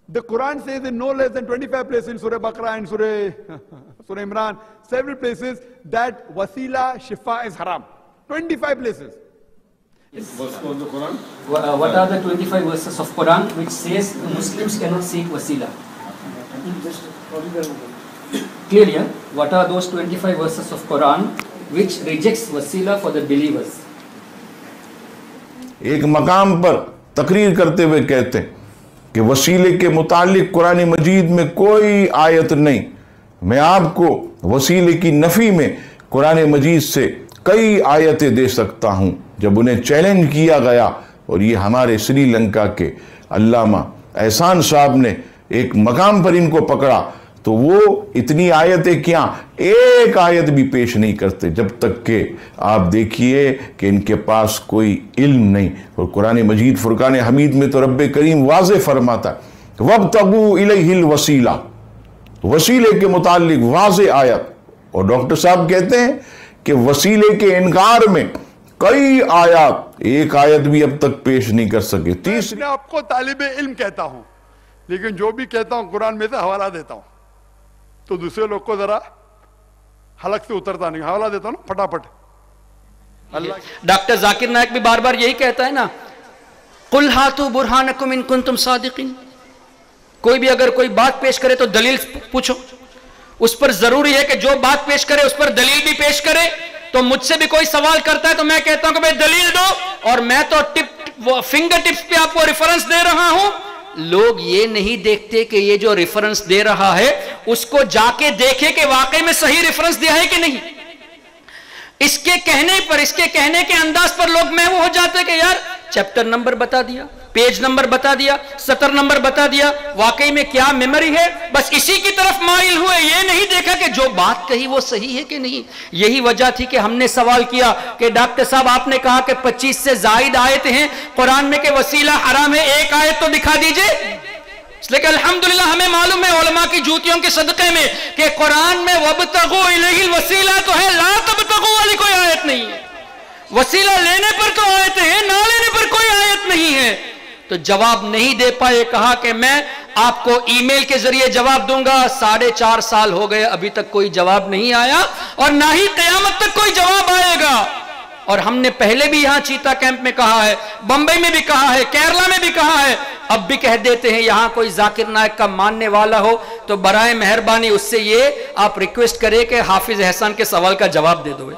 The Quran says in no less than 25 places in Surah Baqarah and Surah Imran, several places, that wasila shifa is haram. 25 places. Verse of the Quran? What are the 25 verses of Quran which says Muslims cannot seek wasila? Clear, yeah? What are those 25 verses of Quran which rejects wasila for the believers? ایک مقام پر تقریر کرتے ہوئے کہتے ہیں کہ وسیلے کے متعلق قرآن مجید میں کوئی آیت نہیں. میں آپ کو وسیلے کی نفی میں قرآن مجید سے کئی آیتیں دے سکتا ہوں. جب انہیں چیلنج کیا گیا اور یہ ہمارے سری لنکا کے علامہ احسان صاحب نے ایک مقام پر ان کو پکڑا تو وہ اتنی آیتیں کیا ایک آیت بھی پیش نہیں کرتے جب تک کہ آپ دیکھیے کہ ان کے پاس کوئی علم نہیں. اور قرآن مجید فرقان حمید میں تو رب کریم واضح فرماتا ہے وَابْتَغُوا إِلَيْهِ الْوَسِيلَةَ, وسیلے کے متعلق واضح آیت. اور ڈاکٹر صاحب کہتے ہیں کہ وسیلے کے انکار میں کئی آیات ایک آیت بھی اب تک پیش نہیں کر سکے. تیسری میں آپ کو طالب علم کہتا ہوں, لیکن جو بھی کہتا ہوں قرآن میں سے حوالہ دیتا ہوں, تو دوسرے لوگ کو ذرا حلق سے اترتا نہیں, حوالہ دیتا ہوں نا پھٹافٹ. ڈاکٹر ذاکر نائک بھی بار بار یہی کہتا ہے نا, قُلْ هَاتُوا بُرْحَانَكُمْ إِن كُنتُمْ صَادِقِينَ. کوئی بھی اگر کوئی بات پیش کرے تو دلیل پوچھو. اس پر ضروری ہے کہ جو بات پیش کرے اس پر دلیل بھی پیش کرے. تو مجھ سے بھی کوئی سوال کرتا ہے تو میں کہتا ہوں کہ بھئی دلیل دو, اور میں تو فنگر ٹپس پہ آپ کو ریفرنس دے رہا ہوں. لوگ یہ نہیں دیکھتے کہ یہ جو ریفرنس دے رہا ہے اس کو جا کے دیکھے کہ واقعی میں صحیح ریفرنس دیا ہے کہ نہیں. اس کے کہنے پر, اس کے کہنے کے انداز پر لوگ محو ہو جاتے کہ یار چیپٹر نمبر بتا دیا, پیج نمبر بتا دیا, سطر نمبر بتا دیا, واقعی میں کیا میموری ہے, بس اسی کی طرف مائل ہوئے. یہ نہیں دیکھا کہ جو بات کہی وہ صحیح ہے کہ نہیں. یہی وجہ تھی کہ ہم نے سوال کیا کہ ڈاکٹر صاحب آپ نے کہا کہ 25 سے زائد آیت ہیں قرآن میں کہ وسیلہ حرام ہے, ایک آیت تو دکھا دیجئے. اس لیے کہ الحمدللہ ہمیں معلوم ہے علماء کی جوتیوں کے صدقے میں کہ قرآن میں وَابْتَغُوا إِلَيْهِ الْوَسِيلَةَ تو ہے, لا تَبْتَغُوا والی کوئی آیت نہیں ہے. وسیلہ لینے پر تو آیتیں ہیں, نہ لینے پر کوئی آیت نہیں ہے. تو جواب نہیں دے پائے. کہا کہ میں آپ کو ای میل کے ذریعے جواب دوں گا. 4.5 سال ہو گئے, ابھی تک کوئی جواب نہیں آیا اور نہ ہی قیامت تک کوئی جواب آئے گا. اور ہم نے پہلے بھی یہاں چیتا کیمپ میں کہا ہے, بمبئی میں بھی کہا ہے, کیرلا میں بھی کہا ہے, اب بھی کہہ دیتے ہیں. یہاں کوئی ذاکر نائک کا ماننے والا ہو تو برائے مہربانی اس سے یہ آپ ریکویسٹ کریں کہ حافظ احسان کے سوال کا جواب دے دو.